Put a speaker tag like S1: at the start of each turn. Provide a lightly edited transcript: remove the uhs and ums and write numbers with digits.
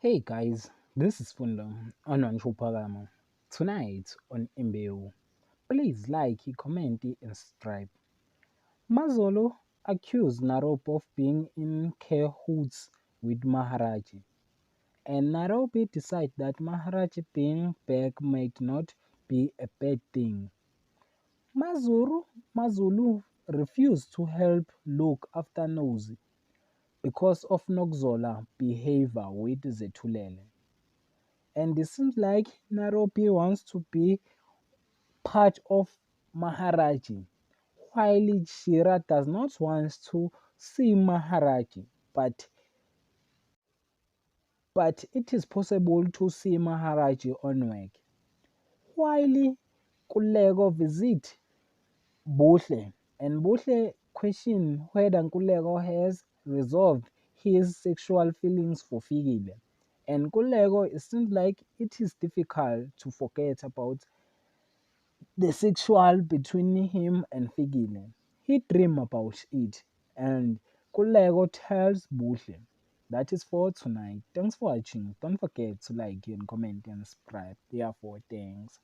S1: Hey guys, this is Fundo on Pagama. Tonight on Imbewu. Please like, comment, and subscribe. Mazolo accused Naropi of being in cahoots with Maharaji, and Naropi decided that Maharaji being back might not be a bad thing. Mazulu refused to help look after Nozi because of Nokzola behavior with Zetulele. And it seems like Nairobi wants to be part of Maharaji, while Shira does not want to see Maharaji, but it is possible to see Maharaji on work. While Kulego visit Buhle, and Buhle question whether Kulego has resolved his sexual feelings for Figile. And Kulego, it seems like it is difficult to forget about the sexual between him and Figile. He dream about it, and Kulego tells Buhle. That is for tonight. Thanks for watching. Don't forget to like and comment and subscribe. Therefore, thanks.